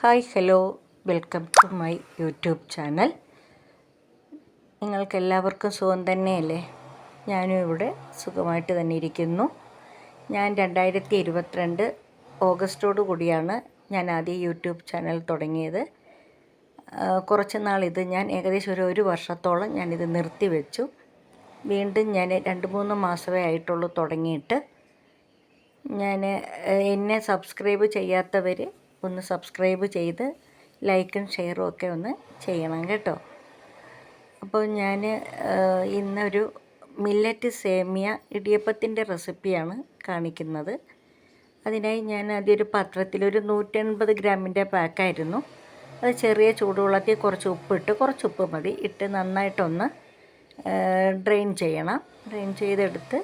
Hi hello welcome to my YouTube channel. നിങ്ങൾക്കെല്ലാവർക്കും സുഖം തന്നെയല്ലേ? ഞാനും ഇവിടെ സുഖമായിട്ട് തന്നെ ഇരിക്കുന്നു. ഞാൻ 2022 ഓഗസ്റ്റോടു കൂടിയാണ് ഞാൻ ആദ്യം യൂട്യൂബ് ചാനൽ തുടങ്ങിയത്. കുറച്ച് നാളിത് ഞാൻ ഏകദേശം ഒരു വർഷത്തോളം ഞാനിത് നിർത്തിവെച്ചു. വീണ്ടും ഞാൻ 2-3 മാസമേ ആയിട്ടുള്ളൂ തുടങ്ങിയിട്ട്. എന്നെ സബ്സ്ക്രൈബ് ചെയ്യാത്തവർ ഒന്ന് സബ്സ്ക്രൈബ് ചെയ്ത് ലൈക്കും ഷെയറും ഒക്കെ ഒന്ന് ചെയ്യണം കേട്ടോ. അപ്പോൾ ഞാൻ ഇന്നൊരു മില്ലറ്റ് സേമിയ ഇടിയപ്പത്തിൻ്റെ റെസിപ്പിയാണ് കാണിക്കുന്നത്. അതിനായി ഞാൻ ആദ്യമൊരു പാത്രത്തിലൊരു 150 ഗ്രാമിൻ്റെ പാക്കായിരുന്നു. അത് ചെറിയ ചൂടുവെള്ളത്തിൽ കുറച്ച് ഉപ്പിട്ട്, കുറച്ച് ഉപ്പ് മതി ഇട്ട് നന്നായിട്ടൊന്ന് ഡ്രെയിൻ ചെയ്യണം. ഡ്രെയിൻ ചെയ്തെടുത്ത്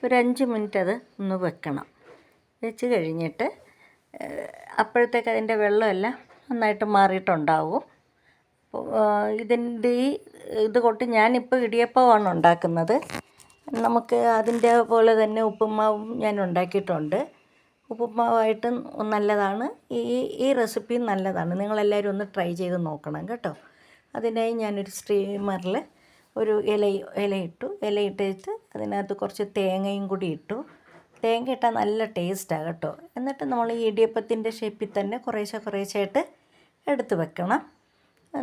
ഒരു 5 മിനിറ്റ് അത് ഒന്ന് വെക്കണം. വെച്ച് കഴിഞ്ഞിട്ട് അപ്പോഴത്തേക്ക് അതിൻ്റെ വെള്ളമെല്ലാം നന്നായിട്ട് മാറിയിട്ടുണ്ടാവും. ഇത് കൊണ്ട് ഞാനിപ്പോൾ ഇടിയപ്പമാണ് ഉണ്ടാക്കുന്നത്. നമുക്ക് അതിൻ്റെ പോലെ തന്നെ ഉപ്പുമാവും ഞാൻ ഉണ്ടാക്കിയിട്ടുണ്ട്. ഉപ്പുമാവായിട്ടും നല്ലതാണ്, ഈ റെസിപ്പിയും നല്ലതാണ്. നിങ്ങളെല്ലാവരും ഒന്ന് ട്രൈ ചെയ്ത് നോക്കണം കേട്ടോ. അതിനായി ഞാനൊരു സ്റ്റീമറിൽ ഒരു ഇലയിട്ട് അതിനകത്ത് കുറച്ച് തേങ്ങയും കൂടി ഇട്ടു. തേങ്ങ ഇട്ടാൽ നല്ല ടേസ്റ്റാണ് കേട്ടോ. എന്നിട്ട് നമ്മൾ ഈ ഇടിയപ്പത്തിൻ്റെ ഷേപ്പിൽ തന്നെ കുറേശ്ശായിട്ട് എടുത്ത് വെക്കണം.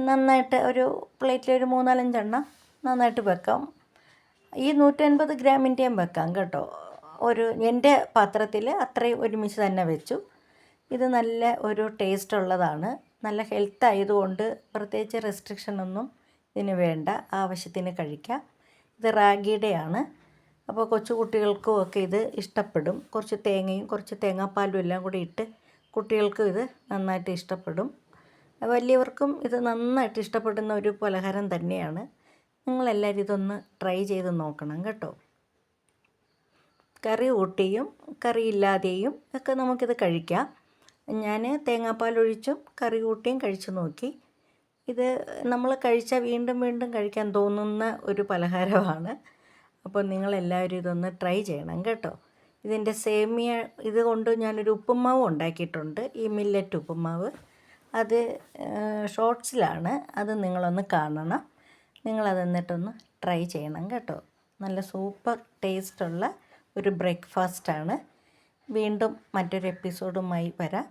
നന്നായിട്ട് ഒരു പ്ലേറ്റിൽ ഒരു 3-4 എണ്ണം നന്നായിട്ട് വെക്കാം. ഈ 150 ഗ്രാമിൻ്റെയും വെക്കാം കേട്ടോ. എൻ്റെ പാത്രത്തിൽ അത്രയും ഒരുമിച്ച് തന്നെ വെച്ചു. ഇത് നല്ല ഒരു ടേസ്റ്റ് ഉള്ളതാണ്. നല്ല ഹെൽത്ത് ആയതുകൊണ്ട് പ്രത്യേകിച്ച് റെസ്ട്രിക്ഷനൊന്നും ഇതിന് വേണ്ട, ആവശ്യത്തിന് കഴിക്കാം. ഇത് റാഗിയുടെയാണ്. അപ്പോൾ കൊച്ചു കുട്ടികൾക്കും ഒക്കെ ഇത് ഇഷ്ടപ്പെടും. കുറച്ച് തേങ്ങയും കുറച്ച് തേങ്ങാപ്പാലും എല്ലാം കൂടി ഇട്ട് കുട്ടികൾക്കും ഇത് നന്നായിട്ട് ഇഷ്ടപ്പെടും. വലിയവർക്കും ഇത് നന്നായിട്ട് ഇഷ്ടപ്പെടുന്ന ഒരു പലഹാരം തന്നെയാണ്. നിങ്ങളെല്ലാവരും ഇതൊന്ന് ട്രൈ ചെയ്ത് നോക്കണം കേട്ടോ. കറി കൂട്ടിയും കറിയില്ലാതെയും ഒക്കെ നമുക്കിത് കഴിക്കാം. ഞാൻ തേങ്ങാപ്പാലൊഴിച്ചും കറി കൂട്ടിയും കഴിച്ചു നോക്കി. ഇത് നമ്മൾ കഴിച്ചാൽ വീണ്ടും വീണ്ടും കഴിക്കാൻ തോന്നുന്ന ഒരു പലഹാരമാണ്. അപ്പോൾ നിങ്ങളെല്ലാവരും ഇതൊന്ന് ട്രൈ ചെയ്യണം കേട്ടോ. ഇതിൻ്റെ സേമിയ കൊണ്ട് ഞാനൊരു ഉപ്പുമാവ് ഉണ്ടാക്കിയിട്ടുണ്ട്, ഈ മില്ലറ്റ് ഉപ്പുമാവ്. അത് ഷോർട്സിലാണ്, അത് നിങ്ങളൊന്ന് കാണണം. നിങ്ങളത് എന്നിട്ടൊന്ന് ട്രൈ ചെയ്യണം കേട്ടോ. നല്ല സൂപ്പർ ടേസ്റ്റുള്ള ഒരു ബ്രേക്ക്ഫാസ്റ്റാണ്. വീണ്ടും മറ്റൊരു എപ്പിസോഡുമായി വരാം.